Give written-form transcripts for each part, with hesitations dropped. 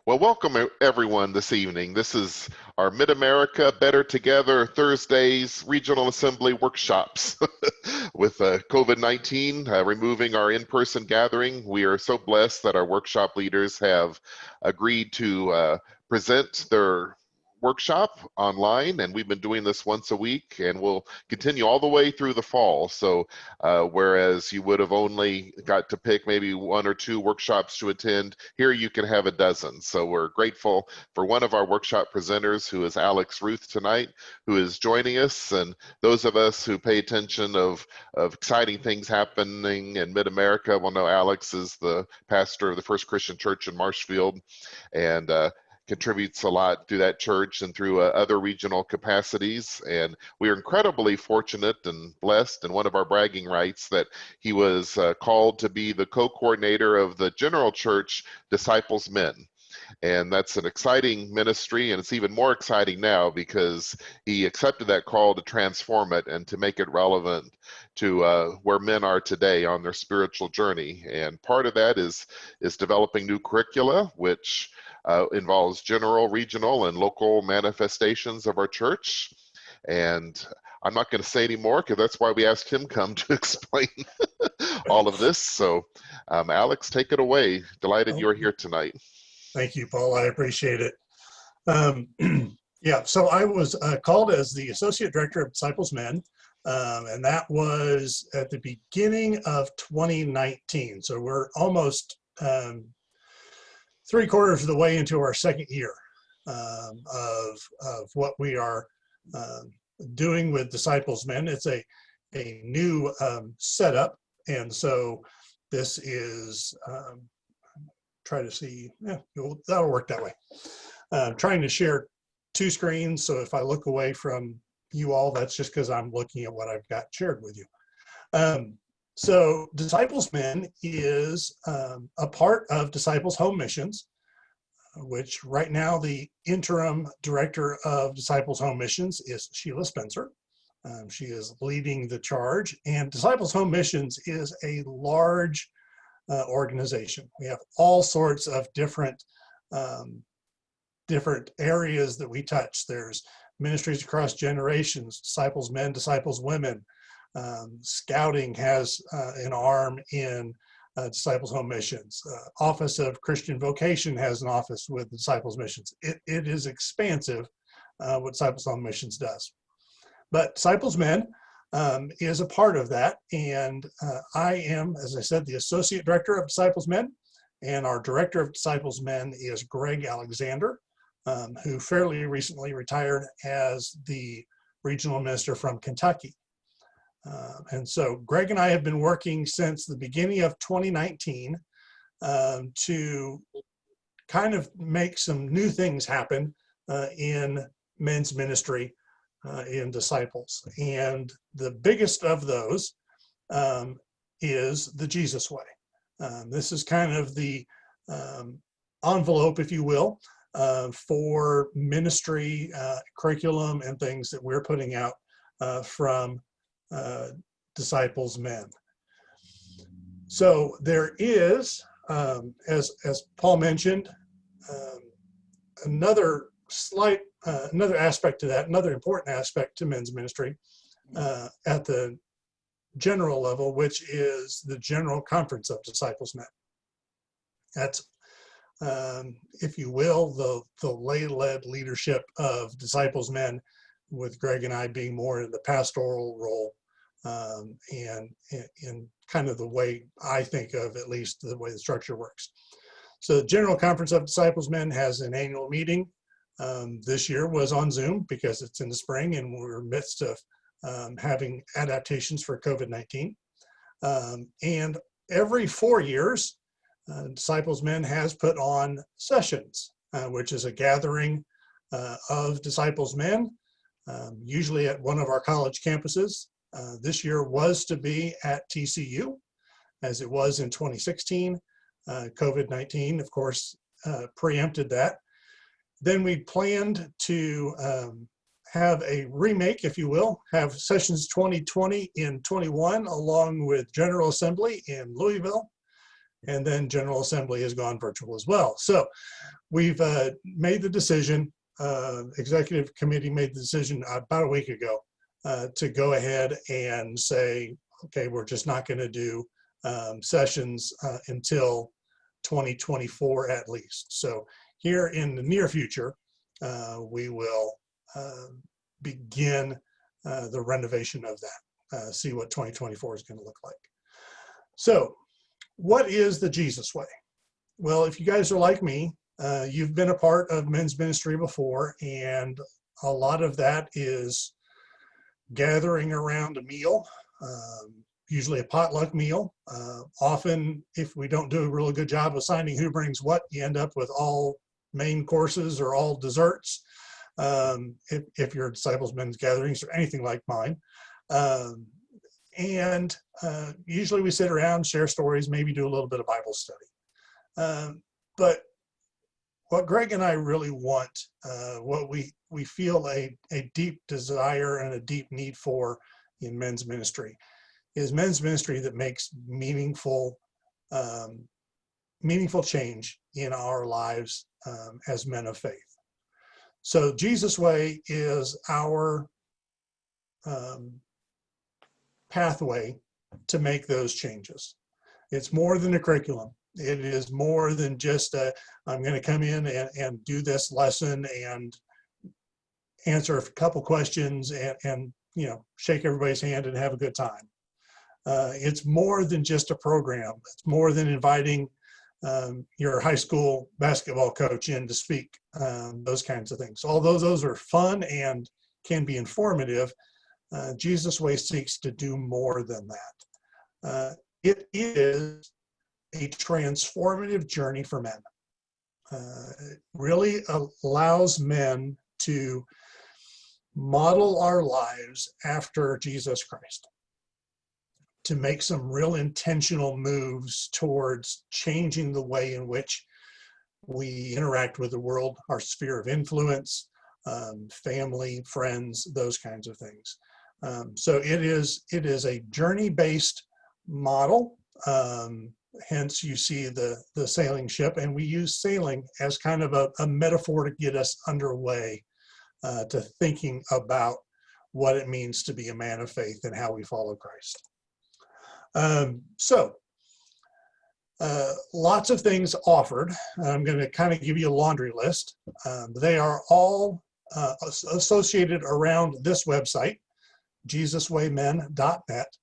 Well, welcome everyone this evening. This is our Mid-America Better Together Thursdays Regional Assembly workshops. With COVID-19 removing our in-person gathering, we are so blessed that our workshop leaders have agreed to present their workshop online, and we've been doing this once a week, and we'll continue all the way through the fall. So whereas you would have only got to pick maybe one or two workshops to attend, here you can have a dozen. So we're grateful for one of our workshop presenters, who is Alex Ruth tonight, who is joining us, and those of us who pay attention of exciting things happening in Mid-America will know Alex is the pastor of the First Christian Church in Marshfield, and contributes a lot through that church and through other regional capacities. And we are incredibly fortunate and blessed, and one of our bragging rights, that he was called to be the co-coordinator of the General Church Disciples Men. And that's an exciting ministry, and it's even more exciting now because he accepted that call to transform it and to make it relevant to where men are today on their spiritual journey. And part of that is developing new curricula, which involves general, regional, and local manifestations of our church. And I'm not going to say any more because that's why we asked him come to explain all of this. So Alex, take it away. Delighted you're here tonight. Thank you, Paul. I appreciate it. Yeah, so I was called as the Associate Director of Disciples Men, and that was at the beginning of 2019. So we're almost 3/4 of the way into our second year of what we are doing with Disciples Men. It's a new setup, and so this is try to see, yeah, that'll work that way. Trying to share two screens, so if I look away from you all, that's just because I'm looking at what I've got shared with you. So Disciples Men is a part of Disciples Home Missions, which right now the interim director of Disciples Home Missions is Sheila Spencer. She is leading the charge, and Disciples Home Missions is a large organization. We have all sorts of different areas that we touch. There's ministries across generations, Disciples Men, Disciples Women. Scouting has an arm in Disciples Home Missions. Office of Christian Vocation has an office with Disciples Missions. It is expansive what Disciples Home Missions does. But Disciples Men is a part of that, and I am, as I said, the Associate Director of Disciples Men, and our Director of Disciples Men is Greg Alexander, who fairly recently retired as the Regional Minister from Kentucky. And so Greg and I have been working since the beginning of 2019 to kind of make some new things happen in men's ministry in Disciples. And the biggest of those is the Jesus Way. This is kind of the envelope, if you will, for ministry curriculum and things that we're putting out from Disciples Men. So there is, as Paul mentioned, another aspect to that, another important aspect to men's ministry at the general level, which is the General Conference of Disciples Men. That's, if you will, the lay-led leadership of Disciples Men, with Greg and I being more in the pastoral role, and in kind of the way I think of, at least the way the structure works. So the General Conference of Disciples Men has an annual meeting. This year was on Zoom because it's in the spring and we're in the midst of having adaptations for COVID-19. And every 4 years, Disciples Men has put on sessions, which is a gathering of Disciples Men, usually at one of our college campuses. This year was to be at TCU, as it was in 2016. COVID-19, of course, preempted that. Then we planned to have a remake, if you will, have sessions 2020 in 21, along with General Assembly in Louisville. And then General Assembly has gone virtual as well. So we've made the decision, Executive Committee made the decision about a week ago to go ahead and say, okay, we're just not going to do sessions until 2024 at least. So here in the near future, we will begin the renovation of that, see what 2024 is going to look like. So what is the Jesus way? Well, if you guys are like me, you've been a part of men's ministry before, and a lot of that is gathering around a meal, usually a potluck meal. Often, if we don't do a really good job of assigning who brings what, you end up with all main courses or all desserts. If your disciples men's gatherings or anything like mine. And usually we sit around, share stories, maybe do a little bit of Bible study. But what Greg and I really want, what we feel a deep desire and a deep need for in men's ministry is men's ministry that makes meaningful change in our lives as men of faith. So Jesus Way is our pathway to make those changes. It's more than a curriculum. It is more than just I'm going to come in and do this lesson and answer a couple questions and shake everybody's hand and have a good time. It's more than just a program. It's more than inviting your high school basketball coach in to speak, those kinds of things. Although those are fun and can be informative, Jesus Way seeks to do more than that. It is a transformative journey for men. It really allows men to model our lives after Jesus Christ, to make some real intentional moves towards changing the way in which we interact with the world, our sphere of influence, family, friends, those kinds of things. So it is a journey-based model. Hence you see the sailing ship, and we use sailing as kind of a metaphor to get us underway to thinking about what it means to be a man of faith and how we follow Christ. Lots of things offered. I'm going to kind of give you a laundry list. They are all associated around this website, JesusWayMen.net.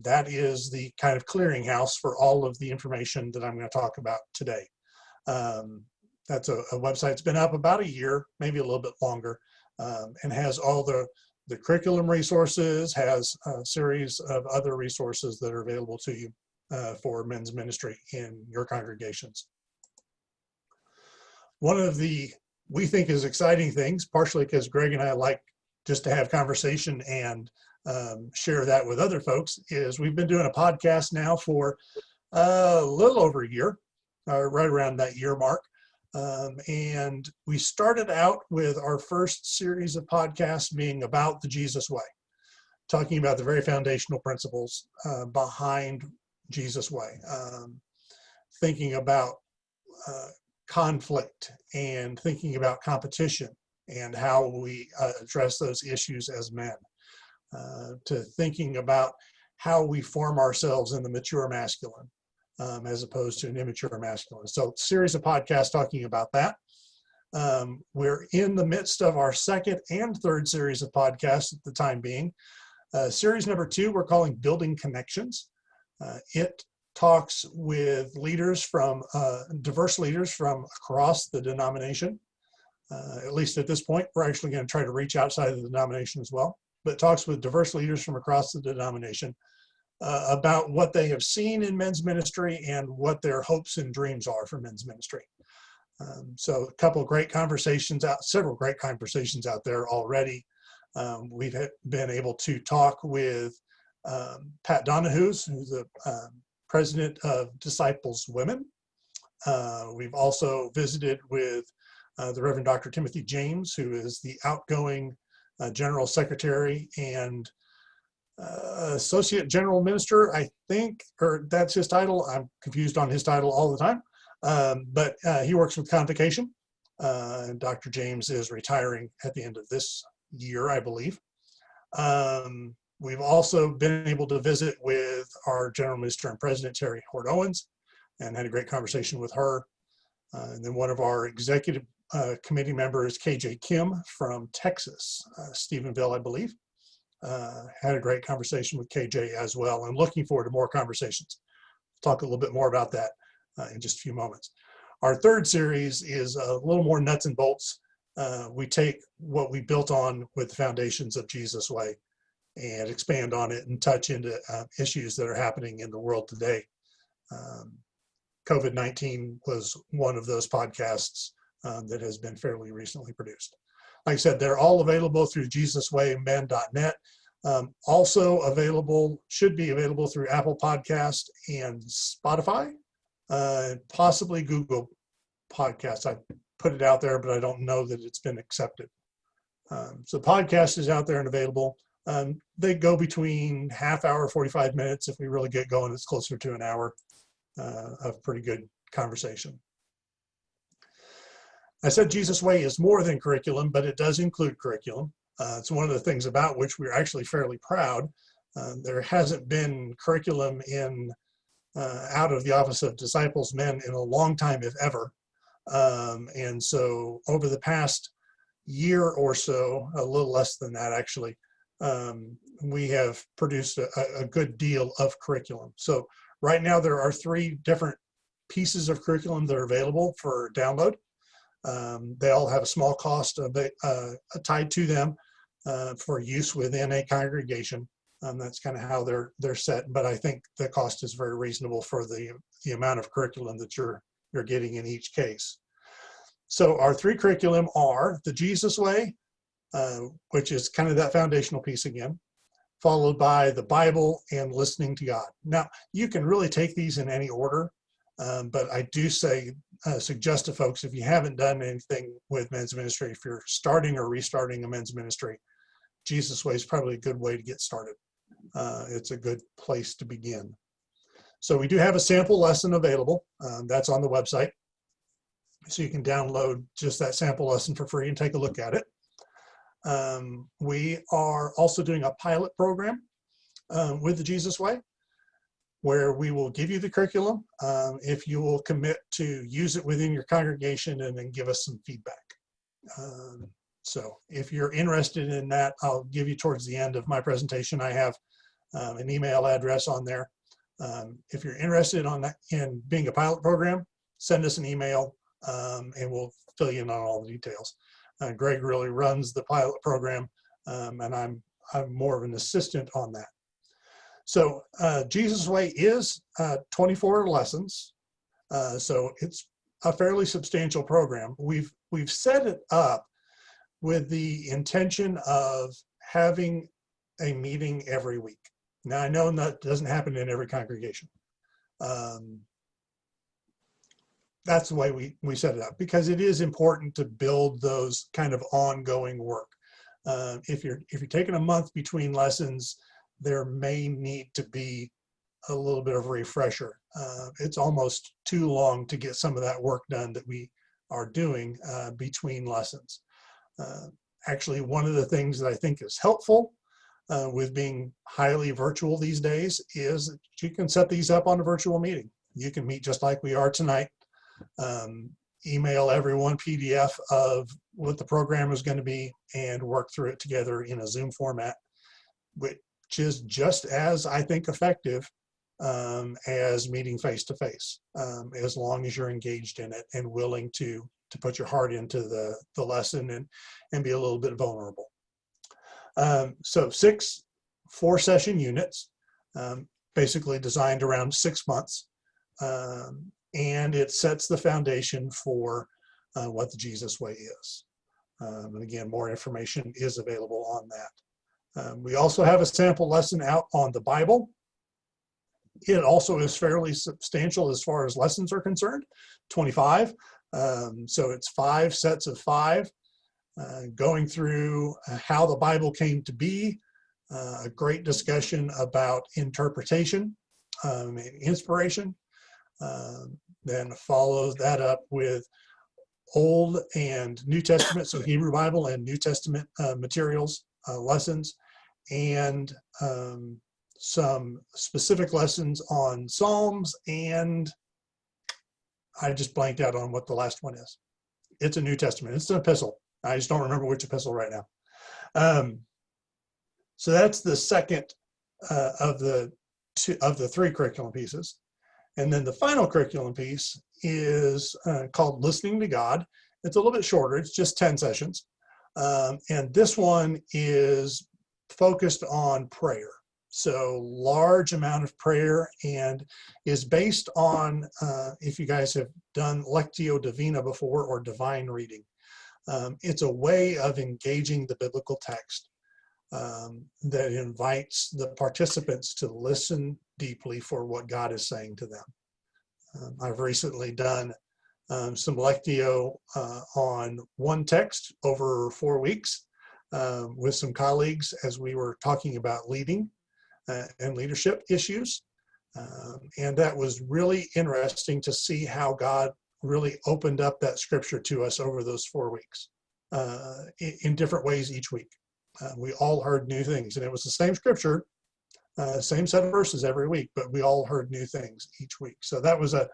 That is the kind of clearinghouse for all of the information that I'm going to talk about today. That's a website that's been up about a year, maybe a little bit longer, and has all the curriculum resources, has a series of other resources that are available to you for men's ministry in your congregations. One of the, we think is exciting things, partially because Greg and I like just to have conversation and share that with other folks, is we've been doing a podcast now for a little over a year, right around that year mark. And we started out with our first series of podcasts being about the Jesus Way, talking about the very foundational principles behind Jesus Way, thinking about conflict and thinking about competition and how we address those issues as men, to thinking about how we form ourselves in the mature masculine as opposed to an immature masculine. So series of podcasts talking about that. We're in the midst of our second and third series of podcasts at the time being. Series number 2, we're calling Building Connections. It talks with leaders from, diverse leaders from across the denomination. At least at this point, we're actually going to try to reach outside of the denomination as well, but talks with diverse leaders from across the denomination about what they have seen in men's ministry and what their hopes and dreams are for men's ministry. So a couple of great conversations out, several great conversations out there already. We've been able to talk with Pat Donahue, who's the president of Disciples Women. We've also visited with the Reverend Dr. Timothy James, who is the outgoing General Secretary and Associate General Minister, I think, or that's his title. I'm confused on his title all the time. But he works with Convocation. And Dr. James is retiring at the end of this year, I believe. We've also been able to visit with our General Minister and President, Terry Hort Owens, and had a great conversation with her. And then one of our executive committee members, KJ Kim from Texas, Stephenville, I believe. Had a great conversation with KJ as well. I'm looking forward to more conversations. Talk a little bit more about that in just a few moments. Our third series is a little more nuts and bolts. We take what we built on with the foundations of Jesus Way and expand on it and touch into issues that are happening in the world today. COVID-19 was one of those podcasts that has been fairly recently produced. Like I said, they're all available through JesusWayMen.net. Also available, should be available through Apple Podcast and Spotify, possibly Google Podcasts. I put it out there, but I don't know that it's been accepted. So podcast is out there and available. They go between half hour, 45 minutes. If we really get going, it's closer to an hour of pretty good conversation. I said Jesus Way is more than curriculum, but it does include curriculum. It's one of the things about which we're actually fairly proud. There hasn't been curriculum out of the Office of Disciples Men in a long time, if ever. And so over the past year or so, a little less than that actually, we have produced a good deal of curriculum. So right now there are 3 different pieces of curriculum that are available for download. They all have a small cost tied to them for use within a congregation. That's kind of how they're set, but I think the cost is very reasonable for the amount of curriculum that you're getting in each case. So our 3 curriculum are the Jesus Way, which is kind of that foundational piece again, followed by the Bible and listening to God. Now, you can really take these in any order, but I do suggest to folks, if you haven't done anything with men's ministry, if you're starting or restarting a men's ministry, Jesus Way is probably a good way to get started. It's a good place to begin. So we do have a sample lesson available. That's on the website. So you can download just that sample lesson for free and take a look at it. We are also doing a pilot program with the Jesus Way, where we will give you the curriculum if you will commit to use it within your congregation and then give us some feedback. So if you're interested in that, I'll give you towards the end of my presentation. I have an email address on there. If you're interested in being a pilot program, send us an email and we'll fill you in on all the details. Greg really runs the pilot program, and I'm more of an assistant on that. So Jesus Way is 24 lessons, so it's a fairly substantial program. We've set it up with the intention of having a meeting every week. Now, I know that doesn't happen in every congregation. That's the way we set it up, because it is important to build those kind of ongoing work. If you're taking a month between lessons, there may need to be a little bit of a refresher. It's almost too long to get some of that work done that we are doing between lessons. Actually, one of the things that I think is helpful with being highly virtual these days is that you can set these up on a virtual meeting. You can meet just like we are tonight. Email everyone PDF of what the program is going to be and work through it together in a Zoom format, which is just as, I think, effective as meeting face to face, as long as you're engaged in it and willing to put your heart into the lesson and be a little bit vulnerable. So 6 4-session units, basically designed around 6 months. And it sets the foundation for what the Jesus Way is. And again, more information is available on that. We also have a sample lesson out on the Bible. It also is fairly substantial as far as lessons are concerned, 25. So it's 5 sets of 5, going through how the Bible came to be, a great discussion about interpretation and inspiration. Then follow that up with Old and New Testament, so Hebrew Bible and New Testament materials, lessons, and some specific lessons on Psalms, and I just blanked out on what the last one is. It's a New Testament. It's an epistle. I just don't remember which epistle right now. So that's the second of the three curriculum pieces. And then the final curriculum piece is called Listening to God. It's a little bit shorter. It's just 10 sessions. And this one is focused on prayer. So large amount of prayer, and is based on, if you guys have done Lectio Divina before, or divine reading. It's a way of engaging the biblical text that invites the participants to listen deeply for what God is saying to them. I've recently done some Lectio on one text over 4 weeks with some colleagues as we were talking about leading and leadership issues. And that was really interesting to see how God really opened up that scripture to us over those 4 weeks in different ways each week. We all heard new things, and it was the same scripture, same set of verses every week, but we all heard new things each week. So that was a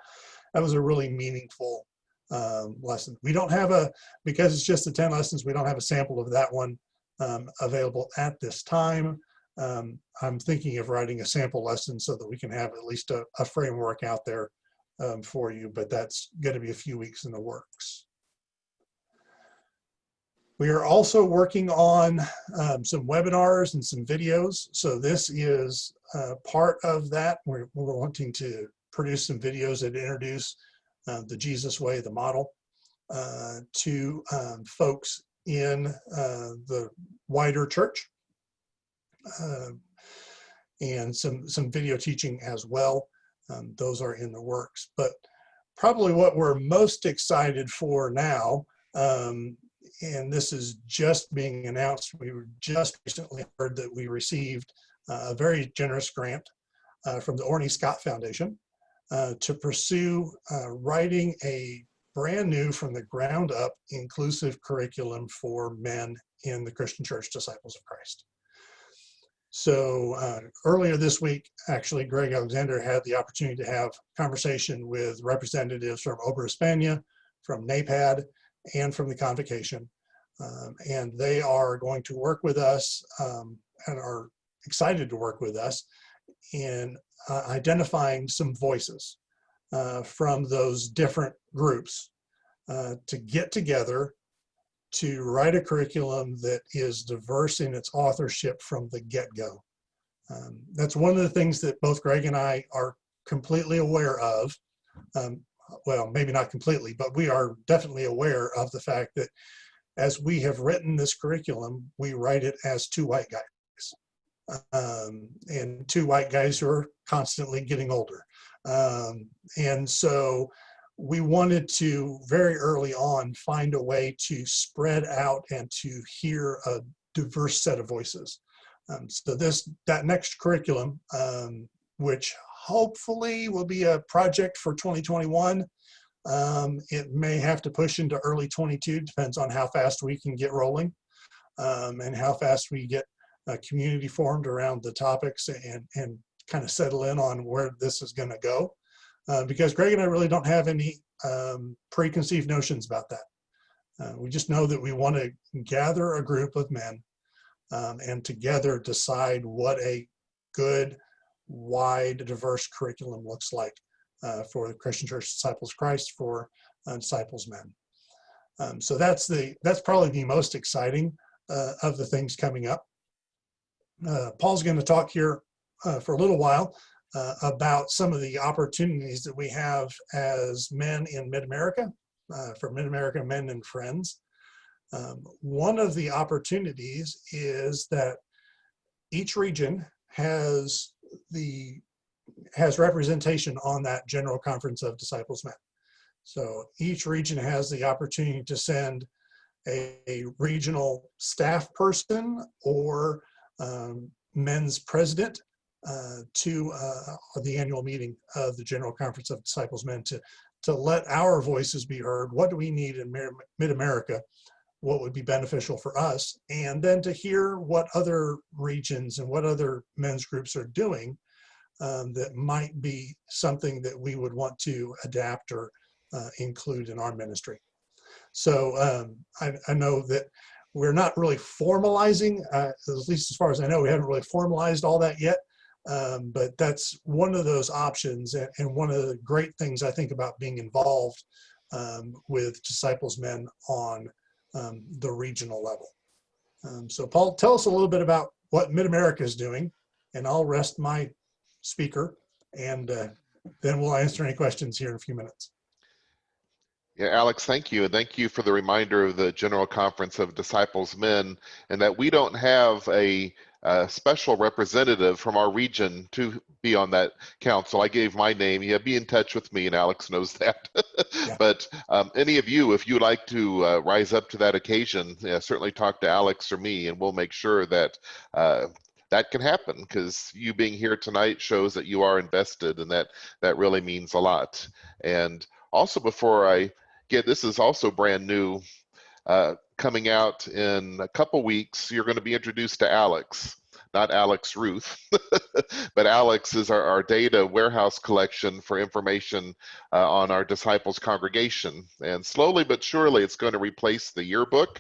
really meaningful lesson. We don't have because it's just the 10 lessons, we don't have a sample of that one available at this time. I'm thinking of writing a sample lesson so that we can have at least a framework out there for you, but that's going to be a few weeks in the works. We are also working on some webinars and some videos. So this is part of that. We're wanting to produce some videos that introduce the Jesus way, the model, to folks in the wider church, and some video teaching as well. Those are in the works. But probably what we're most excited for now, and this is just being announced, we were just recently heard that we received a very generous grant from the Orny Scott Foundation to pursue writing a brand new, from the ground up, inclusive curriculum for men in the Christian Church Disciples of Christ. So earlier this week, actually, Greg Alexander had the opportunity to have conversation with representatives from Ober Hispania, from NAPAD, and from the Convocation. And they are going to work with us and are excited to work with us in identifying some voices from those different groups to get together to write a curriculum that is diverse in its authorship from the get-go. That's one of the things that both Greg and I are completely aware of. Well, maybe not completely, but we are definitely aware of the fact that as we have written this curriculum, we write it as two white guys. And two white guys who are constantly getting older. And so we wanted to very early on find a way to spread out and to hear a diverse set of voices. So that next curriculum, which hopefully will be a project for 2021. It may have to push into early 22, depends on how fast we can get rolling and how fast we get a community formed around the topics and kind of settle in on where this is going to go. Because Greg and I really don't have any preconceived notions about that. We just know that we want to gather a group of men and together decide what a good, wide, diverse curriculum looks like for the Christian Church Disciples of Christ, for Disciples Men. So that's probably the most exciting of the things coming up. Paul's going to talk here for a little while about some of the opportunities that we have as men in Mid-America, for Mid-America Men and Friends. One of the opportunities is that each region has representation on that General Conference of Disciples Men. So each region has the opportunity to send a regional staff person or men's president to the annual meeting of the General Conference of Disciples Men to let our voices be heard. What do we need in Mid-America? What would be beneficial for us? And then to hear what other regions and what other men's groups are doing that might be something that we would want to adapt or include in our ministry. So I know that we're not really formalizing, at least as far as I know, we haven't really formalized all that yet. But that's one of those options, and one of the great things I think about being involved with Disciples Men on the regional level. So Paul, tell us a little bit about what Mid-America is doing, and I'll rest my speaker, and then we'll answer any questions here in a few minutes. Yeah, Alex, thank you. And thank you for the reminder of the General Conference of Disciples Men, and that we don't have a special representative from our region to be on that council. I gave my name. Yeah, be in touch with me, and Alex knows that. Yeah. But any of you, if you'd like to rise up to that occasion, certainly talk to Alex or me, and we'll make sure that that can happen, because you being here tonight shows that you are invested, and that really means a lot. And also, before I this is also brand new, coming out in a couple weeks, you're going to be introduced to Alex, not Alex Ruth, but Alex is our data warehouse collection for information on our disciples congregation. And slowly but surely, it's going to replace the yearbook.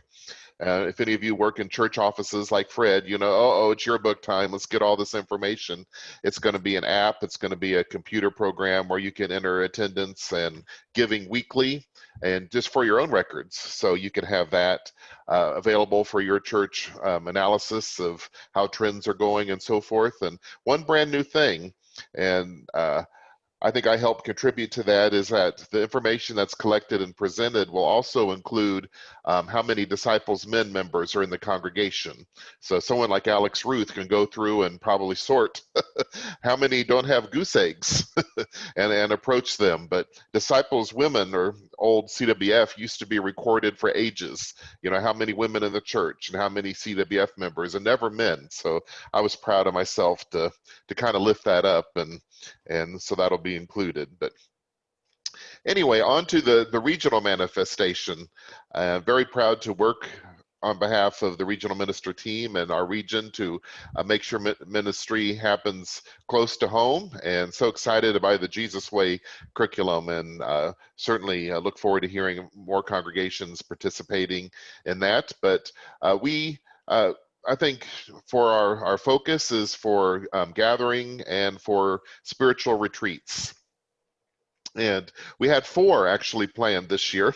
If any of you work in church offices like Fred, you know, oh, it's yearbook time. Let's get all this information. It's going to be an app. It's going to be a computer program where you can enter attendance and giving weekly, and just for your own records. So you can have that available for your church analysis of how trends are going and so forth. And one brand new thing, and I think I helped contribute to that, is that the information that's collected and presented will also include how many Disciples Men members are in the congregation. So someone like Alex Ruth can go through and probably sort how many don't have goose eggs and approach them. But Disciples Women, or old CWF, used to be recorded for ages. You know, how many women in the church and how many CWF members, and never men. So I was proud of myself to kind of lift that up, and so that'll be included. But anyway, on to the regional manifestation. Very proud to work on behalf of the regional minister team and our region to make sure ministry happens close to home, and so excited by the Jesus Way curriculum, and certainly look forward to hearing more congregations participating in that. But I think for our focus is for gathering and for spiritual retreats. And we had 4 actually planned this year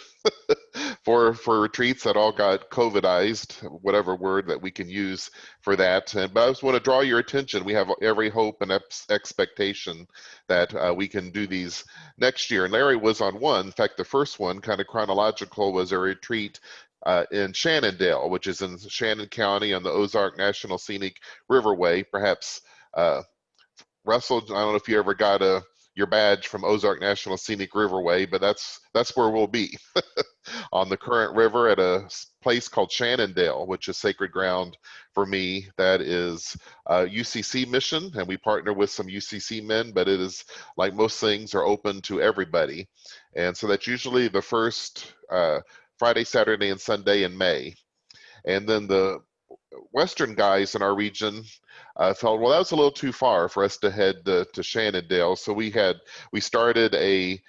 for retreats that all got COVIDized, whatever word that we can use for that. But I just want to draw your attention. We have every hope and expectation that we can do these next year. And Larry was on one. In fact, the first one, kind of chronological, was a retreat in Shannondale, which is in Shannon County on the Ozark National Scenic Riverway. Perhaps, Russell, I don't know if you ever got your badge from Ozark National Scenic Riverway, but that's where we'll be on the current river at a place called Shannondale, which is sacred ground for me. That is a UCC mission, and we partner with some UCC men, but it is, like most things, are open to everybody. And so that's usually the first Friday, Saturday, and Sunday in May. And then the Western guys in our region felt, well, that was a little too far for us to head to Shannondale. So we started a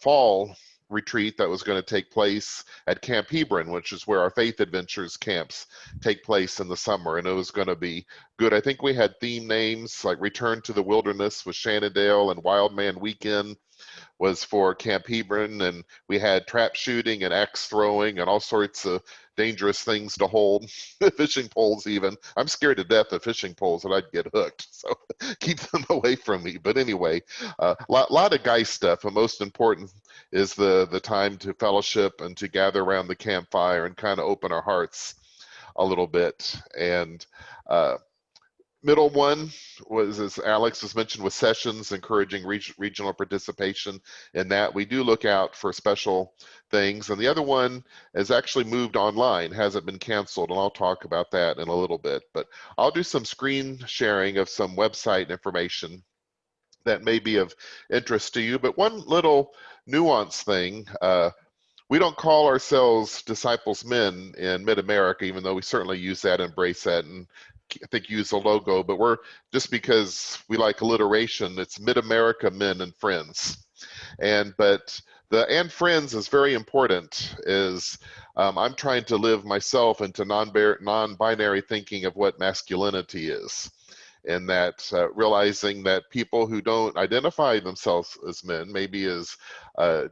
fall retreat that was going to take place at Camp Hebron, which is where our Faith Adventures camps take place in the summer. And it was going to be good. I think we had theme names like Return to the Wilderness with Shannondale, and Wild Man Weekend was for Camp Hebron, and we had trap shooting and axe throwing and all sorts of dangerous things to hold, fishing poles even. I'm scared to death of fishing poles, and I'd get hooked, so keep them away from me. But anyway, lot of guy stuff, and most important is the time to fellowship and to gather around the campfire and kind of open our hearts a little bit. And Middle one was, as Alex has mentioned, with sessions encouraging regional participation in that. We do look out for special things. And the other one has actually moved online, hasn't been canceled, and I'll talk about that in a little bit. But I'll do some screen sharing of some website information that may be of interest to you. But one little nuance thing, we don't call ourselves Disciples Men in Mid-America, even though we certainly use that, embrace that, and I think use the logo, but we're, just because we like alliteration, it's Mid-America Men and Friends. But the "and friends" is very important, is I'm trying to live myself into non-binary thinking of what masculinity is. And that realizing that people who don't identify themselves as men, maybe as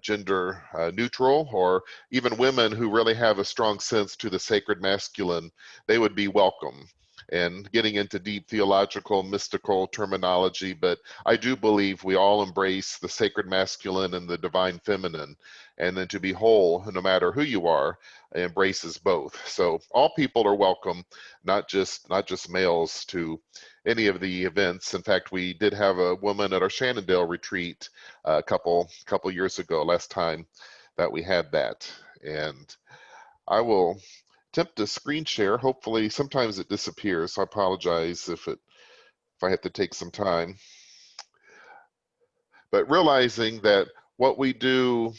gender neutral, or even women who really have a strong sense to the sacred masculine, they would be welcome. And getting into deep theological, mystical terminology, but I do believe we all embrace the sacred masculine and the divine feminine, and then to be whole, no matter who you are, embraces both. So all people are welcome, not just males, to any of the events. In fact, we did have a woman at our Shannondale retreat a couple years ago, last time that we had that. And I will attempt to screen share. Hopefully, sometimes it disappears, so I apologize if I have to take some time. But realizing that what we do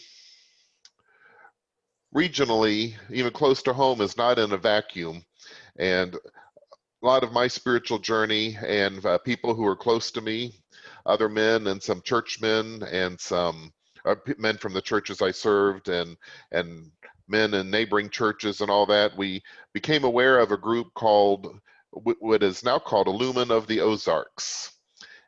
regionally, even close to home, is not in a vacuum. And a lot of my spiritual journey, and people who are close to me, other men and some churchmen, and some men from the churches I served, and men in neighboring churches and all that, we became aware of a group called, what is now called, Illumin of the Ozarks.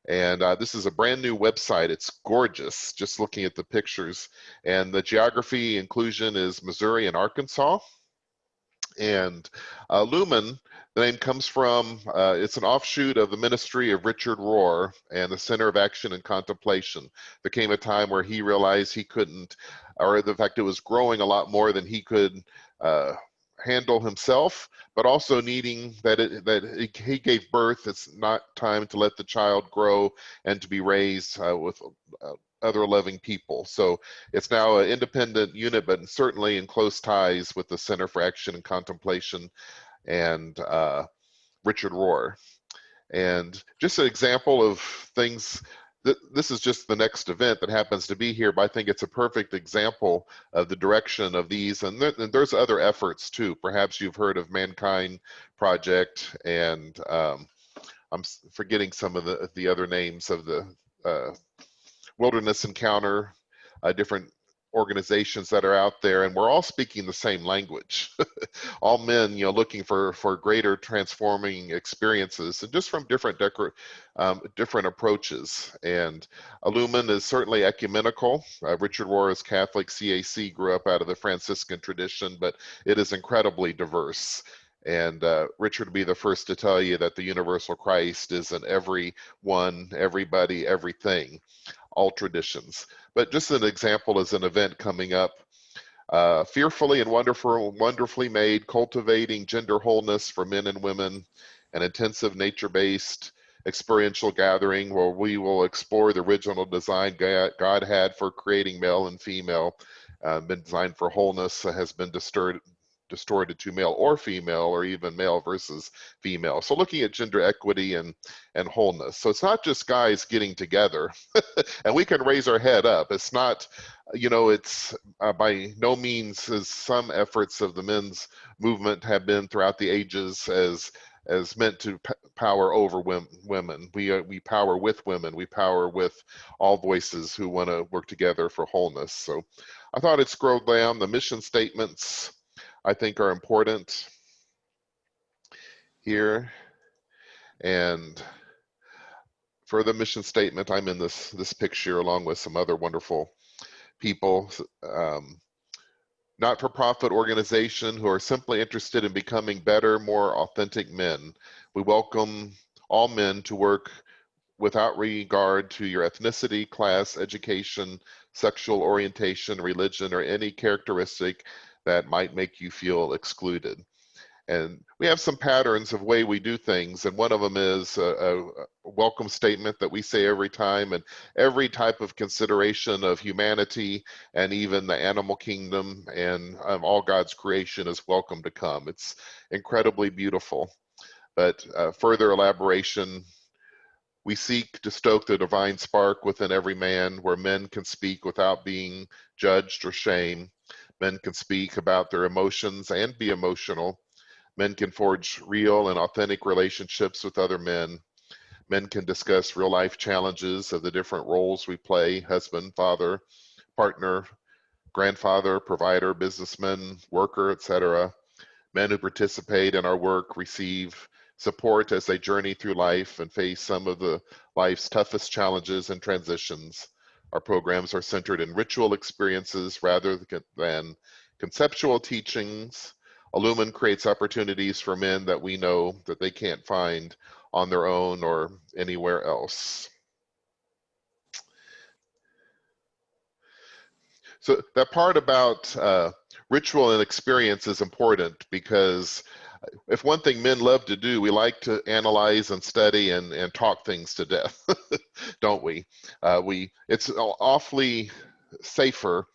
And this is a brand new website. It's gorgeous, just looking at the pictures. And the geography inclusion is Missouri and Arkansas. And Lumen, the name comes from, it's an offshoot of the ministry of Richard Rohr and the Center of Action and Contemplation. There came a time where he realized he couldn't, or the fact it was growing a lot more than he could handle himself, but also needing that he gave birth. It's not time to let the child grow and to be raised with other loving people. So it's now an independent unit, but certainly in close ties with the Center for Action and Contemplation and Richard Rohr. And just an example of things, this is just the next event that happens to be here, but I think it's a perfect example of the direction of these. And there's other efforts too. Perhaps you've heard of Mankind Project, and I'm forgetting some of the other names of the Wilderness Encounter, different organizations that are out there, and we're all speaking the same language. All men, looking for greater transforming experiences, and just from different approaches. And Illumin is certainly ecumenical. Richard Rohr is Catholic, CAC grew up out of the Franciscan tradition, but it is incredibly diverse. And Richard would be the first to tell you that the universal Christ is in everyone, everybody, everything, all traditions. But just an example is an event coming up, Fearfully and Wonderfully Made, Cultivating Gender Wholeness for Men and Women, an intensive nature-based experiential gathering where we will explore the original design God had for creating male and female, been designed for wholeness, has been distorted to male or female, or even male versus female. So looking at gender equity and wholeness. So it's not just guys getting together and we can raise our head up. It's not, it's by no means as some efforts of the men's movement have been throughout the ages as meant to power over women. We power with women. We power with all voices who want to work together for wholeness. So I thought I'd scroll down. The mission statements, I think, are important here. And for the mission statement, I'm in this picture along with some other wonderful people. Not-for-profit organization who are simply interested in becoming better, more authentic men. We welcome all men to work without regard to your ethnicity, class, education, sexual orientation, religion, or any characteristic that might make you feel excluded. And we have some patterns of way we do things, and one of them is a welcome statement that we say every time, and every type of consideration of humanity and even the animal kingdom and all God's creation is welcome to come. It's incredibly beautiful. But further elaboration, we seek to stoke the divine spark within every man, where men can speak without being judged or shamed. Men can speak about their emotions and be emotional. Men can forge real and authentic relationships with other men. Men can discuss real life challenges of the different roles we play: husband, father, partner, grandfather, provider, businessman, worker, etc. Men who participate in our work receive support as they journey through life and face some of the life's toughest challenges and transitions. Our programs are centered in ritual experiences rather than conceptual teachings. Illumin creates opportunities for men that we know that they can't find on their own or anywhere else. So that part about ritual and experience is important, because if one thing men love to do, we like to analyze and study and talk things to death, don't we? It's awfully safer,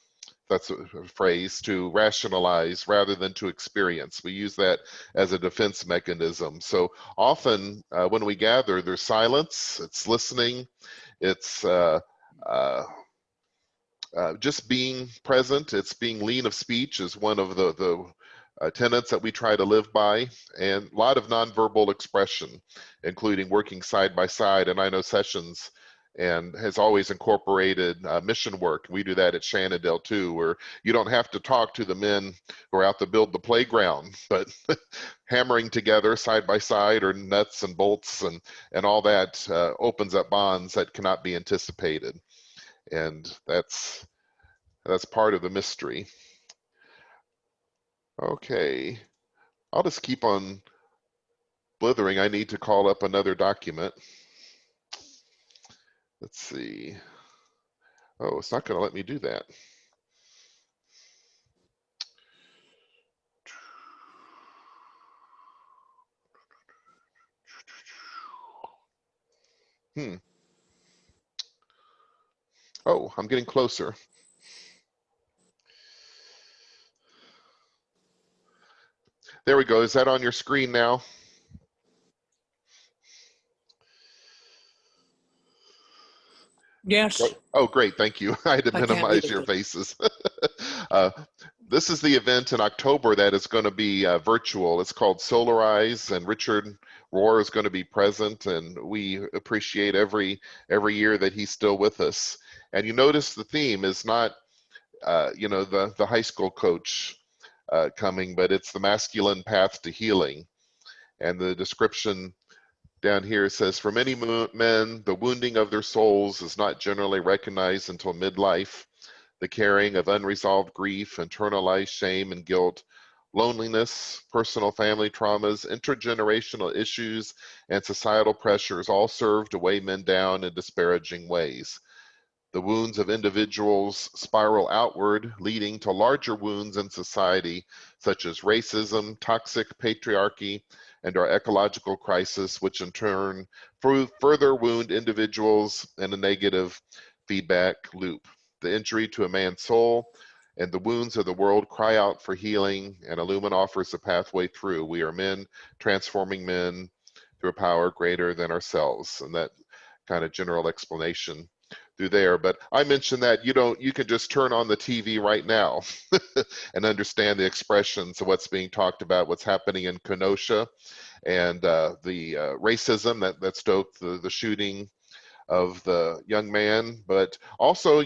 that's a phrase, to rationalize rather than to experience. We use that as a defense mechanism. So often when we gather, there's silence, it's listening, it's just being present. It's being lean of speech is one of the tenets that we try to live by, and a lot of nonverbal expression, including working side by side. And I know Sessions and has always incorporated mission work. We do that at Shenandoah too, where you don't have to talk to the men who are out to build the playground, but hammering together side by side, or nuts and bolts and all that opens up bonds that cannot be anticipated. And that's part of the mystery. Okay, I'll just keep on blithering. I need to call up another document. Let's see. Oh, it's not going to let me do that. Oh, I'm getting closer. There we go. Is that on your screen now? Yes. Oh, great. Thank you. I had to minimize your faces. This is the event in October that is going to be virtual. It's called Solarize, and Richard Rohr is going to be present, and we appreciate every year that he's still with us. And you notice the theme is not, the high school coach coming, but it's the masculine path to healing. And the description down here says, for many men, the wounding of their souls is not generally recognized until midlife. The carrying of unresolved grief, internalized shame and guilt, loneliness, personal family traumas, intergenerational issues, and societal pressures all serve to weigh men down in disparaging ways. The wounds of individuals spiral outward, leading to larger wounds in society, such as racism, toxic patriarchy, and our ecological crisis, which in turn further wound individuals in a negative feedback loop. The injury to a man's soul and the wounds of the world cry out for healing, and Illumin offers a pathway through. We are men transforming men through a power greater than ourselves. And that kind of general explanation through there. But I mentioned that you can just turn on the TV right now and understand the expressions of what's being talked about, what's happening in Kenosha, and the racism that stoked the shooting of the young man, but also,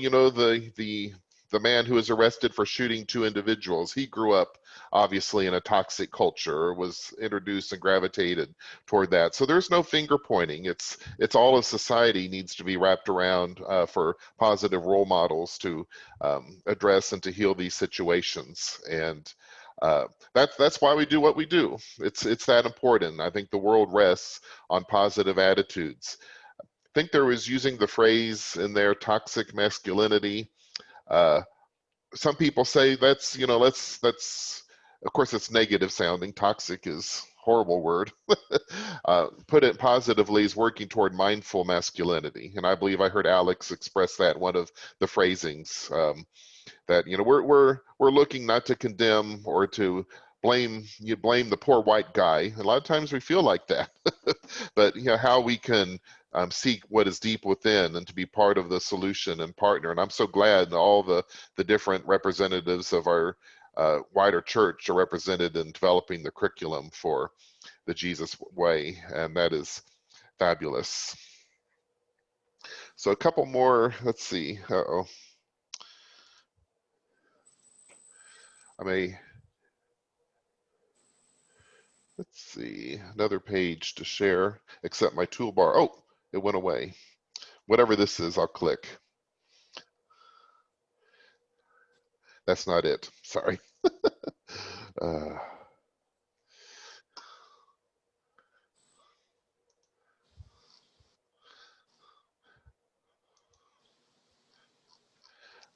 the man who was arrested for shooting two individuals. He grew up obviously in a toxic culture, was introduced and gravitated toward that. So there's no finger pointing. It's all of society needs to be wrapped around for positive role models to address and to heal these situations. And that's why we do what we do. It's that important. I think the world rests on positive attitudes. I think there was using the phrase in there, toxic masculinity. Some people say that's of course it's negative sounding, toxic is horrible word. Put it positively, is working toward mindful masculinity. And I believe I heard Alex express that in one of the phrasings, that, you know, we're looking not to condemn or to blame the poor white guy. A lot of times we feel like that, but you know, how we can seek what is deep within and to be part of the solution and partner. And I'm so glad that all the different representatives of our wider church are represented in developing the curriculum for the Jesus way, and that is fabulous. So a couple more, let's see. Uh-oh. Let's see, another page to share, except my toolbar. Oh, it went away. Whatever this is, I'll click. That's not it, sorry.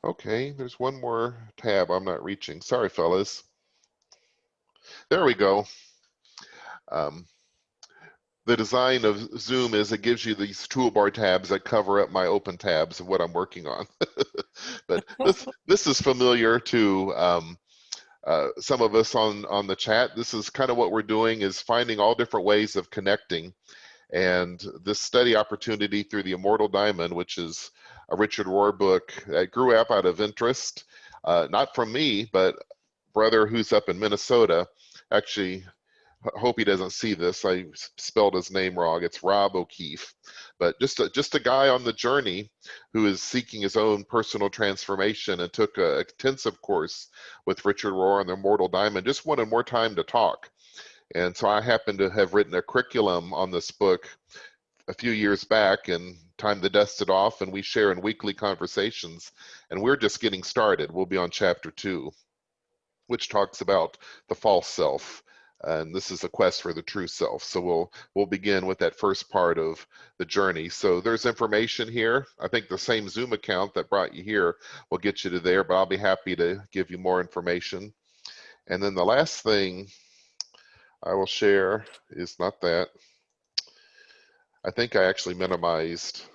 Okay, there's one more tab I'm not reaching. Sorry, fellas. There we go. The design of Zoom is it gives you these toolbar tabs that cover up my open tabs of what I'm working on. But this is familiar to some of us on the chat. This is kind of what we're doing, is finding all different ways of connecting. And this study opportunity through the Immortal Diamond, which is a Richard Rohr book that grew up out of interest, not from me, but brother who's up in Minnesota. Actually, hope he doesn't see this. I spelled his name wrong. It's Rob O'Keefe. But just a guy on the journey who is seeking his own personal transformation, and took an intensive course with Richard Rohr on the Immortal Diamond. Just wanted more time to talk. And so I happen to have written a curriculum on this book a few years back, and time to dust it off, and we share in weekly conversations. And we're just getting started. We'll be on chapter 2, which talks about the false self. And this is a quest for the true self. So we'll begin with that first part of the journey. So there's information here. I think the same Zoom account that brought you here will get you to there, but I'll be happy to give you more information. And then the last thing I will share is not that. I think I actually minimized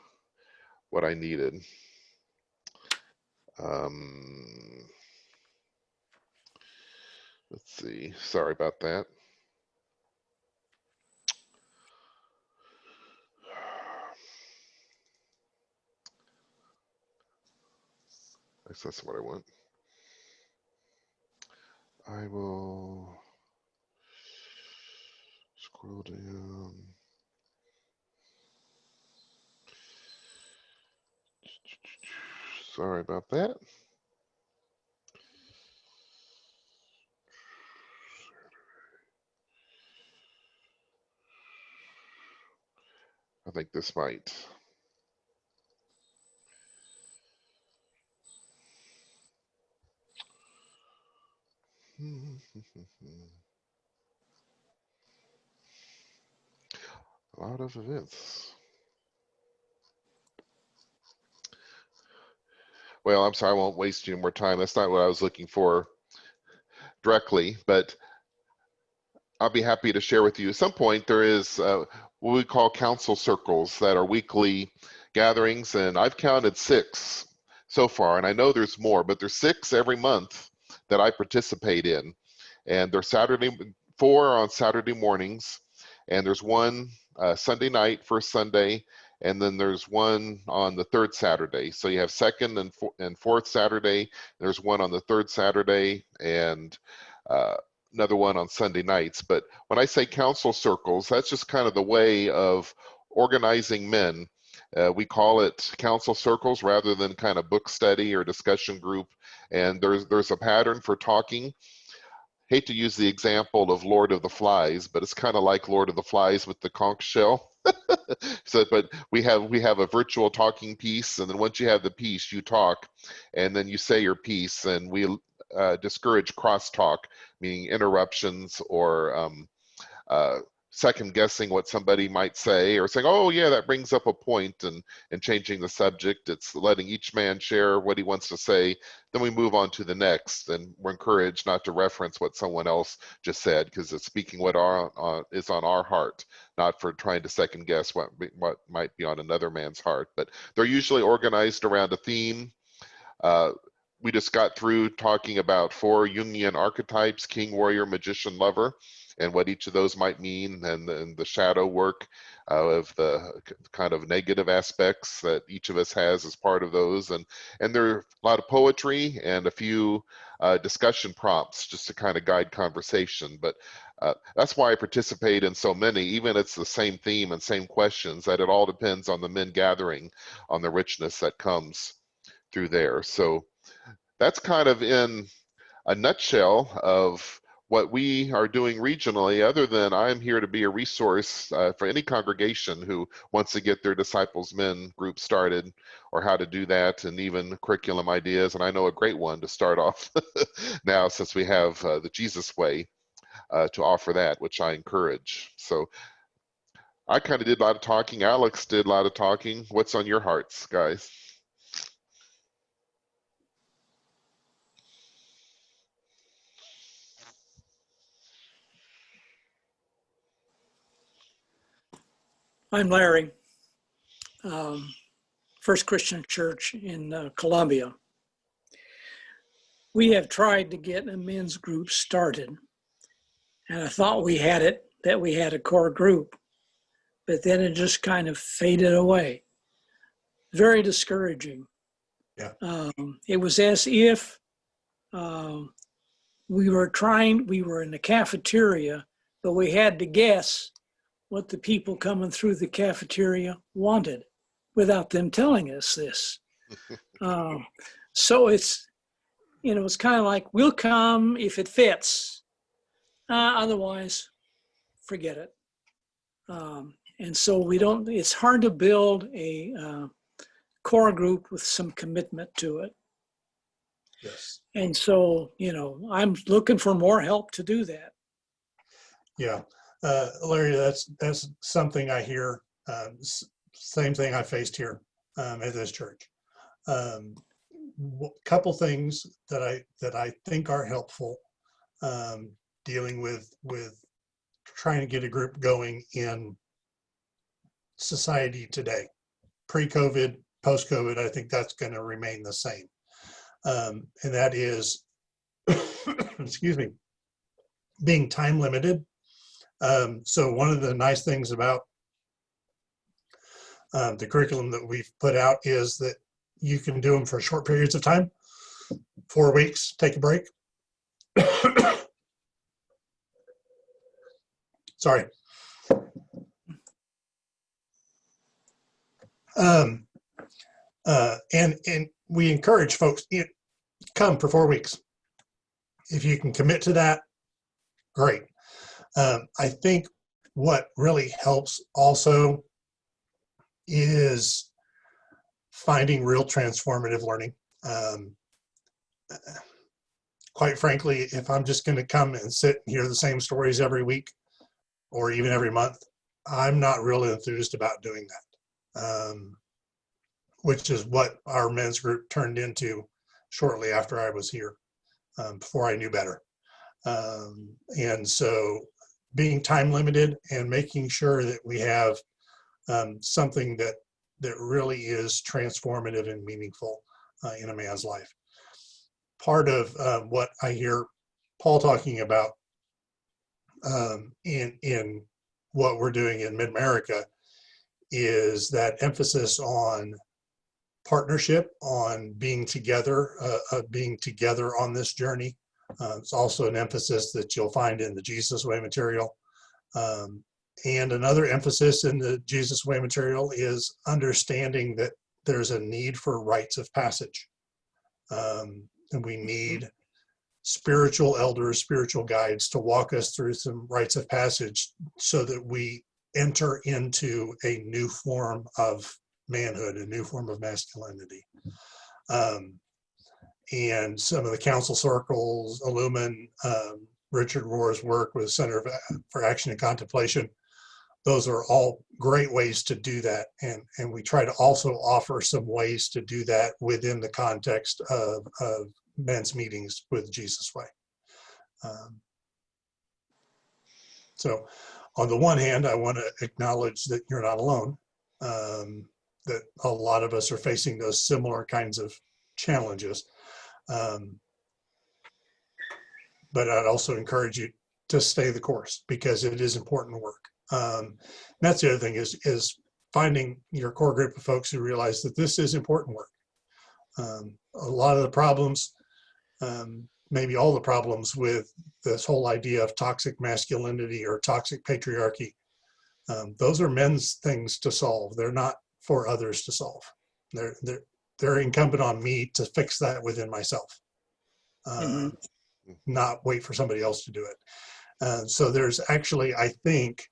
what I needed. Let's see, sorry about that. I guess that's what I want. I will scroll down. Sorry about that. I think this might. A lot of events. Well, I'm sorry, I won't waste any more time. That's not what I was looking for directly, but I'll be happy to share with you. At some point, there is what we call council circles that are weekly gatherings, and I've counted 6 so far, and I know there's more, but there's 6 every month that I participate in. And they're 4 on Saturday mornings, and there's one Sunday night, first Sunday, and then there's one on the 3rd Saturday. So you have 2nd and 4th Saturday. There's one on the 3rd Saturday, and another one on Sunday nights. But when I say council circles, that's just kind of the way of organizing men. We call it council circles rather than kind of book study or discussion group. And there's a pattern for talking. Hate to use the example of Lord of the Flies, but it's kind of like Lord of the Flies with the conch shell. So, but we have a virtual talking piece, and then once you have the piece, you talk, and then you say your piece, and we discourage crosstalk, meaning interruptions or second guessing what somebody might say, or saying, oh yeah, that brings up a point, and changing the subject. It's letting each man share what he wants to say, then we move on to the next, and we're encouraged not to reference what someone else just said, because it's speaking what is on our heart, not for trying to second guess what might be on another man's heart. But they're usually organized around a theme. We just got through talking about 4 Jungian archetypes: king, warrior, magician, lover, and what each of those might mean, and the shadow work of the kind of negative aspects that each of us has as part of those. And there are a lot of poetry and a few discussion prompts just to kind of guide conversation. But that's why I participate in so many, even it's the same theme and same questions, that it all depends on the men gathering, on the richness that comes through there. So that's kind of in a nutshell of what we are doing regionally, other than I'm here to be a resource for any congregation who wants to get their Disciples Men group started, or how to do that, and even curriculum ideas. And I know a great one to start off now, since we have the Jesus Way to offer that, which I encourage. So I kind of did a lot of talking. Alex did a lot of talking. What's on your hearts, guys? I'm Larry, First Christian Church in Columbia. We have tried to get a men's group started, and I thought we had it, that we had a core group, but then it just kind of faded away. Very discouraging. Yeah. It was as if we were in the cafeteria, but we had to guess what the people coming through the cafeteria wanted without them telling us this. So it's kind of like, we'll come if it fits. Otherwise, forget it. And so it's hard to build a core group with some commitment to it. Yes. And so, I'm looking for more help to do that. Yeah. Larry, that's something I hear. Same thing I faced here at this church. Couple things that I think are helpful, dealing with trying to get a group going in society today, pre-COVID, post-COVID. I think that's going to remain the same, and that is, excuse me, being time limited. So one of the nice things about the curriculum that we've put out is that you can do them for short periods of time, 4 weeks, take a break. Sorry. And we encourage folks, come for 4 weeks. If you can commit to that, great. I think what really helps also is finding real transformative learning. Quite frankly, if I'm just going to come and sit and hear the same stories every week or even every month, I'm not really enthused about doing that, which is what our men's group turned into shortly after I was here, before I knew better. And so being time limited and making sure that we have something that really is transformative and meaningful in a man's life. Part of what I hear Paul talking about in what we're doing in Mid-America is that emphasis on partnership, on being together on this journey. It's also an emphasis that you'll find in the Jesus Way material. And another emphasis in the Jesus Way material is understanding that there's a need for rites of passage. And we need spiritual elders, spiritual guides to walk us through some rites of passage so that we enter into a new form of manhood, a new form of masculinity. And some of the council circles, Illumin, Richard Rohr's work with Center for Action and Contemplation those are all great ways to do that. And we try to also offer some ways to do that within the context of men's meetings with Jesus Way. So on the one hand, I want to acknowledge that you're not alone, that a lot of us are facing those similar kinds of challenges. But I'd also encourage you to stay the course, because it is important work. That's the other thing is finding your core group of folks who realize that this is important work. A lot of the problems, maybe all the problems with this whole idea of toxic masculinity or toxic patriarchy, those are men's things to solve. They're not for others to solve. They're incumbent on me to fix that within myself, not wait for somebody else to do it. So there's actually, I think,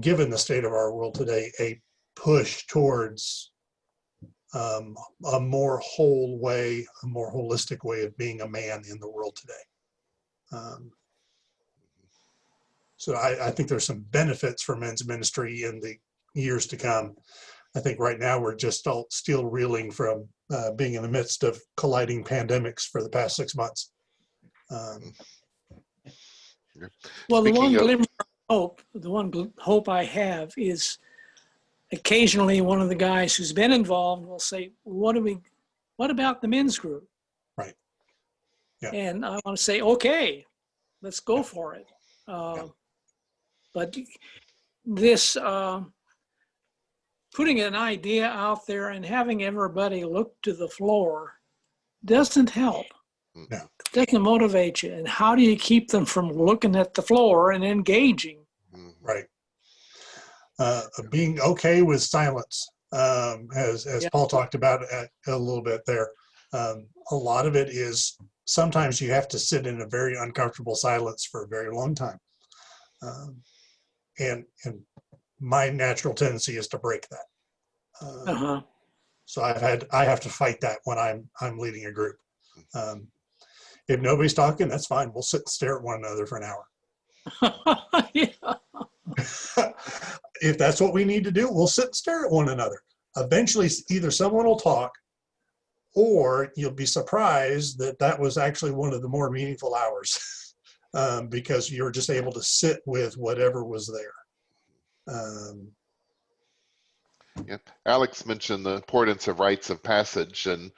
given the state of our world today, a push towards a more whole way, a more holistic way of being a man in the world today. So I think there's some benefits for men's ministry in the years to come. I think right now we're just all still reeling from being in the midst of colliding pandemics for the past 6 months. Well, the one Speaking of- glimmer of hope, hope I have is occasionally one of the guys who's been involved will say, what about the men's group? Right. Yeah. And I want to say, okay, let's go for it. But this putting an idea out there and having everybody look to the floor doesn't help. No. They can motivate you. And how do you keep them from looking at the floor and engaging? Right. Being okay with silence, as Paul talked about a little bit there. A lot of it is sometimes you have to sit in a very uncomfortable silence for a very long time. And my natural tendency is to break that. So I have to fight that when I'm leading a group. If nobody's talking, that's fine. We'll sit and stare at one another for an hour. If that's what we need to do, we'll sit and stare at one another. Eventually, either someone will talk, or you'll be surprised that was actually one of the more meaningful hours, because you're just able to sit with whatever was there. Yeah. Alex mentioned the importance of rites of passage, and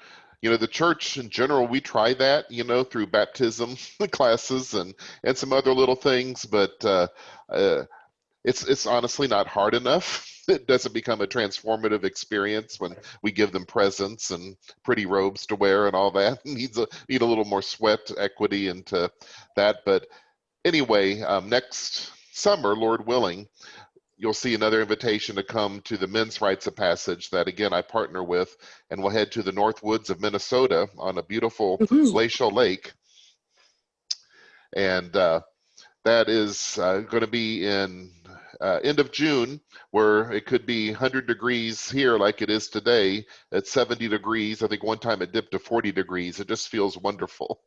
the church in general, we try that, through baptism classes and some other little things, but it's honestly not hard enough. It doesn't become a transformative experience when we give them presents and pretty robes to wear and all that. Need a little more sweat equity into that. But anyway, next summer, Lord willing, you'll see another invitation to come to the men's rites of passage that, again, I partner with, and we'll head to the North Woods of Minnesota on a beautiful glacial lake. And that is going to be in end of June, where it could be 100 degrees here like it is today at 70 degrees. I think one time it dipped to 40 degrees. It just feels wonderful.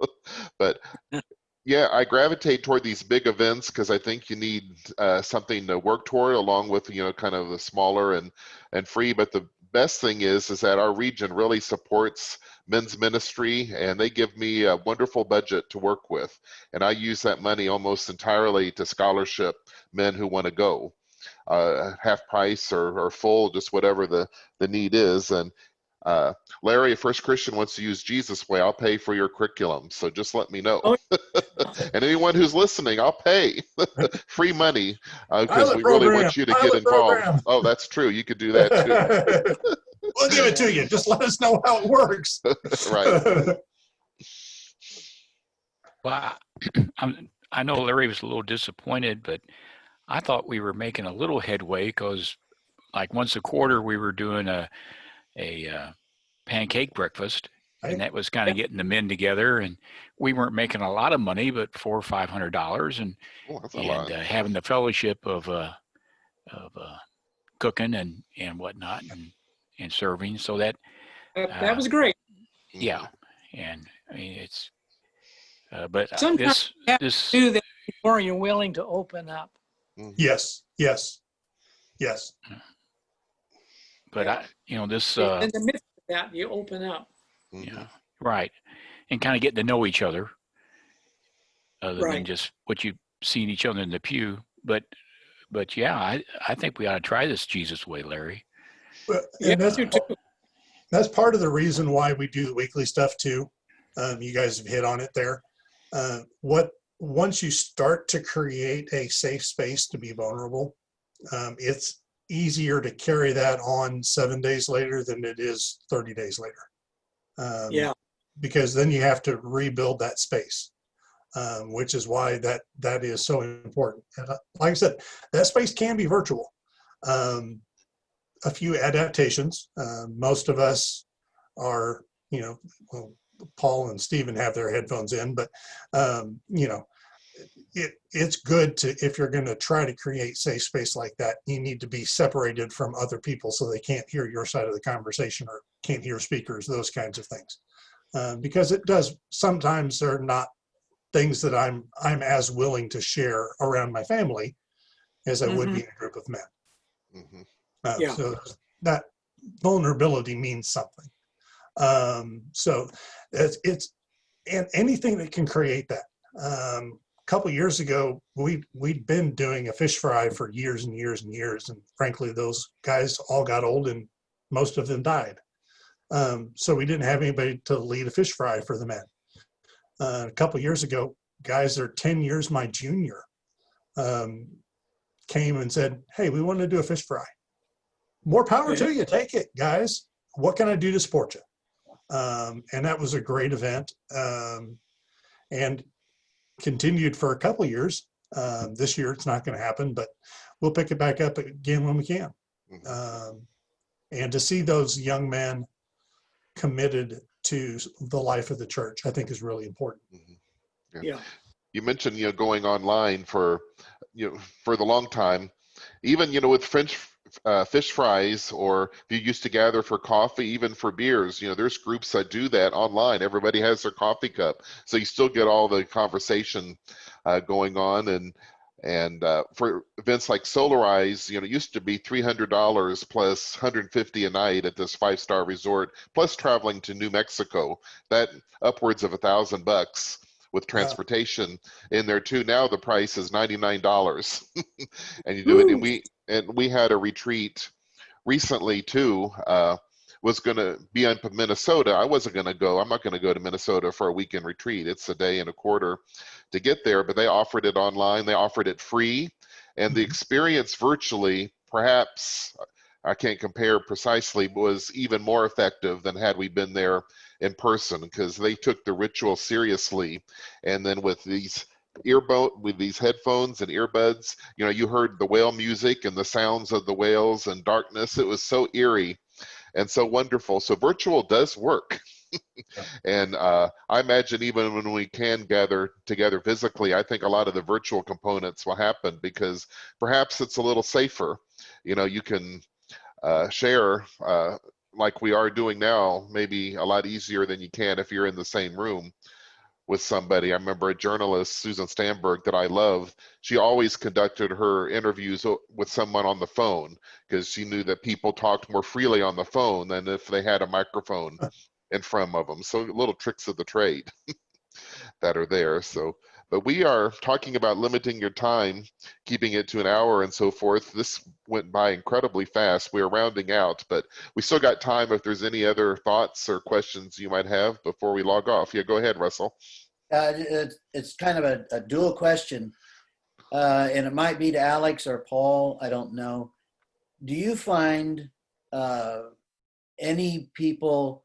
But yeah, I gravitate toward these big events because I think you need something to work toward, along with, kind of the smaller and free. But the best thing is that our region really supports men's ministry, and they give me a wonderful budget to work with. And I use that money almost entirely to scholarship men who want to go, half price or full, just whatever the need is. And Larry, if First Christian wants to use Jesus Way, I'll pay for your curriculum. So just let me know. And anyone who's listening, I'll pay free money because we really want you to get involved. Program. Oh, that's true. You could do that too. We'll give it to you. Just let us know how it works. Right. Well, I know Larry was a little disappointed, but I thought we were making a little headway because, like, once a quarter we were doing a pancake breakfast, and that was kind of getting the men together, and we weren't making a lot of money, but $400 or $500, and having the fellowship of cooking and whatnot and serving, so that was great. Yeah, and I mean it's but sometimes you have to do that before you're willing to open up. Yes. Yes. But Yeah. this, In the midst of that, you open up. yeah, right. And kind of getting to know each other other than Right. just what you've seen each other in the pew. But yeah, I think we ought to try this Jesus way, Larry. Well, Yeah, and you too. that's part of the reason why we do the weekly stuff too. You guys have hit on it there. Once you start to create a safe space to be vulnerable, it's easier to carry that on 7 days later than it is 30 days later. Yeah. Because then you have to rebuild that space, which is why that is so important. And like I said, that space can be virtual. A few adaptations. Most of us are, well, Paul and Stephen have their headphones in, but it's good to, if you're going to try to create safe space like that, you need to be separated from other people so they can't hear your side of the conversation or can't hear speakers, those kinds of things. Because it does, sometimes they're not things that I'm as willing to share around my family as I would be in a group of men. Yeah. So that vulnerability means something. So it's and anything that can create that. A couple of years ago, we'd been doing a fish fry for years and years and years, and frankly, those guys all got old and most of them died. So we didn't have anybody to lead a fish fry for the men. A couple of years ago, guys that are 10 years my junior came and said, "Hey, we want to do a fish fry." More power to you. Take it, guys. What can I do to support you? And that was a great event, and continued for a couple of years. This year it's not going to happen, but we'll pick it back up again when we can. And to see those young men committed to the life of the church, I think is really important. Yeah. You mentioned, going online for the long time, even, with fish fries, or if you used to gather for coffee, even for beers, there's groups that do that online. Everybody has their coffee cup, so you still get all the conversation going on. And for events like Solarize, it used to be $300 plus $150 a night at this 5-star resort, plus traveling to New Mexico, that upwards of $1,000 with transportation in there too. Now the price is $99 and you do it. And we had a retreat recently too, was going to be in Minnesota. I wasn't going to go. I'm not going to go to Minnesota for a weekend retreat. It's a day and a quarter to get there, but they offered it online. They offered it free, and the experience virtually, perhaps I can't compare precisely, was even more effective than had we been there in person, because they took the ritual seriously. And then with these headphones and earbuds, you heard the whale music and the sounds of the whales and darkness. It was so eerie and so wonderful. So virtual does work. And I imagine even when we can gather together physically, I think a lot of the virtual components will happen, because perhaps it's a little safer. You can share like we are doing now, maybe a lot easier than you can if you're in the same room with somebody. I remember a journalist, Susan Stamberg, that I love. She always conducted her interviews with someone on the phone, because she knew that people talked more freely on the phone than if they had a microphone in front of them. So little tricks of the trade that are there. So, but we are talking about limiting your time, keeping it to an hour and so forth. This went by incredibly fast. We're rounding out, but we still got time if there's any other thoughts or questions you might have before we log off. Yeah, go ahead, Russell. It's kind of a dual question, and it might be to Alex or Paul, I don't know. Do you find any people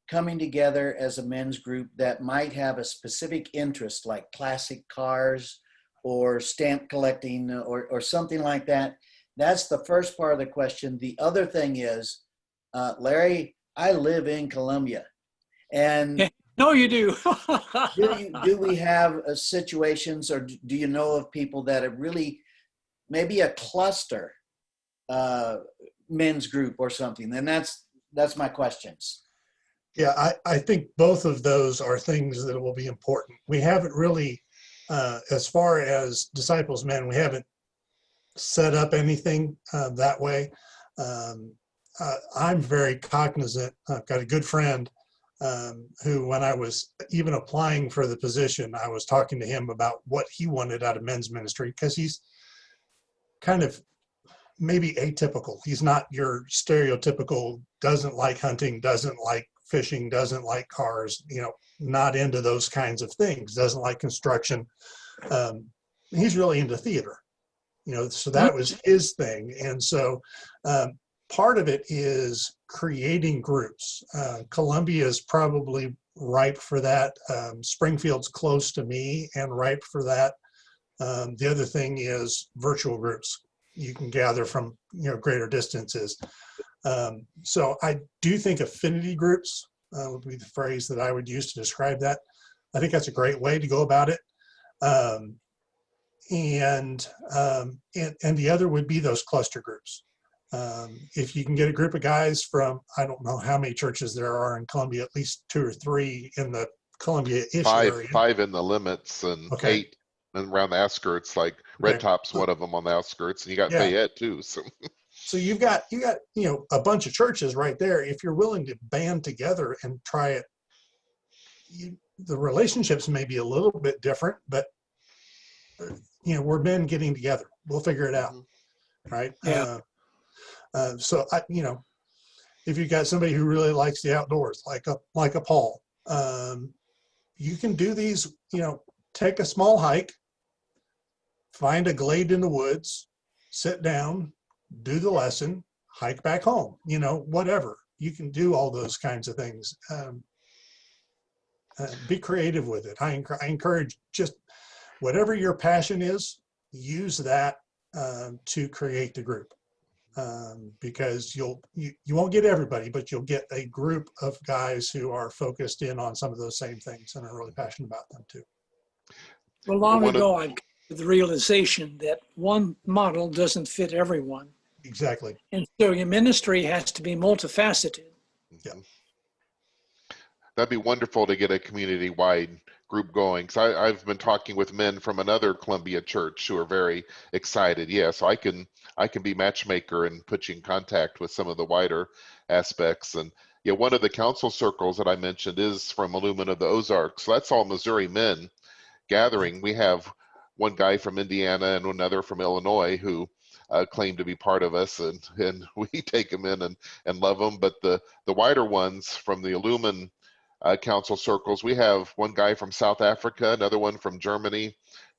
coming together as a men's group that might have a specific interest, like classic cars or stamp collecting or something like that? That's the first part of the question. The other thing is, Larry, I live in Columbia, and no, you do. do we have situations, or do you know of people that are really maybe a cluster men's group or something? And that's my questions. Yeah, I think both of those are things that will be important. We haven't really, as far as Disciples Men, we haven't set up anything that way. I'm very cognizant. I've got a good friend who, when I was even applying for the position, I was talking to him about what he wanted out of men's ministry, because he's kind of maybe atypical. He's not your stereotypical, doesn't like hunting, doesn't like fishing, doesn't like cars, not into those kinds of things, doesn't like construction. He's really into theater, so that was his thing. And so part of it is creating groups. Columbia is probably ripe for that. Springfield's close to me and ripe for that. The other thing is virtual groups. You can gather from greater distances. So I do think affinity groups would be the phrase that I would use to describe that. I think that's a great way to go about it. And the other would be those cluster groups. If you can get a group of guys from, I don't know how many churches there are in Columbia, at least 2 or 3 in the Columbia-ish area. 5 in the limits and Okay. 8 and around the outskirts, like Red Top's one of them on the outskirts, and you got Fayette too. So you've got a bunch of churches right there. If you're willing to band together and try it, the relationships may be a little bit different, but we're men getting together. We'll figure it out, right? Yeah. So if you've got somebody who really likes the outdoors, like a Paul, you can do these. Take a small hike, find a glade in the woods, sit down, do the lesson, hike back home. Whatever. You can do all those kinds of things. Be creative with it. I encourage, just whatever your passion is, use that to create the group. Because you won't get everybody, but you'll get a group of guys who are focused in on some of those same things and are really passionate about them too. Well, long ago, I got the realization that one model doesn't fit everyone. Exactly. And so your ministry has to be multifaceted. Yeah. That'd be wonderful to get a community-wide group going. So I've been talking with men from another Columbia church who are very excited. Yeah, so I can be matchmaker and put you in contact with some of the wider aspects. And one of the council circles that I mentioned is from Illumina of the Ozarks. So that's all Missouri men gathering. We have one guy from Indiana and another from Illinois who claim to be part of us, and we take them in and love them. But the wider ones from the Illumin council circles, we have one guy from South Africa, another one from Germany, a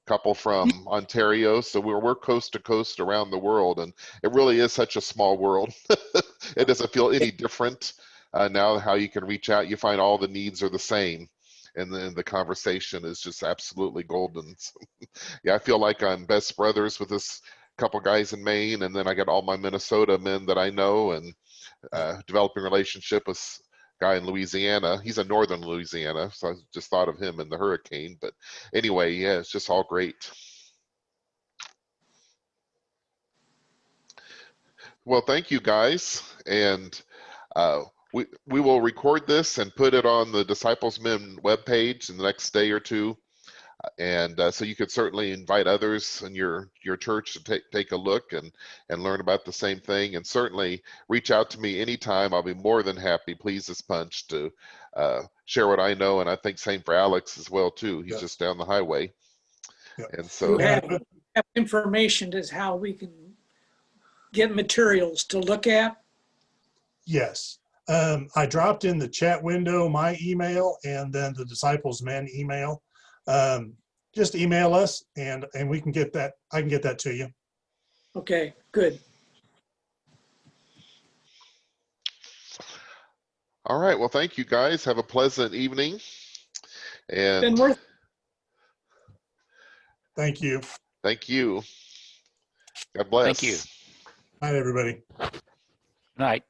couple from Ontario. So we're coast to coast around the world, and it really is such a small world. It doesn't feel any different now how you can reach out. You find all the needs are the same, and then the conversation is just absolutely golden. So, I feel like I'm best brothers with this couple guys in Maine, and then I got all my Minnesota men that I know, and developing relationship with guy in Louisiana. He's in northern Louisiana, so I just thought of him in the hurricane. But anyway, it's just all great. Well, thank you guys, and we will record this and put it on the Disciples Men webpage in the next day or two, and so you could certainly invite others in your church to take a look and learn about the same thing, and certainly reach out to me anytime. I'll be more than happy, pleased as punch, to share what I know, and I think same for Alex as well too. He's just down the highway. And so You have information as how we can get materials to look at. Yes. I dropped in the chat window my email and then the Disciples Men email. Just email us and we can get that. I can get that to you. Okay, good. all right, well, thank you guys. Have a pleasant evening. And Been worth. Thank you. thank you. God bless. Thank you. Night, everybody. Night.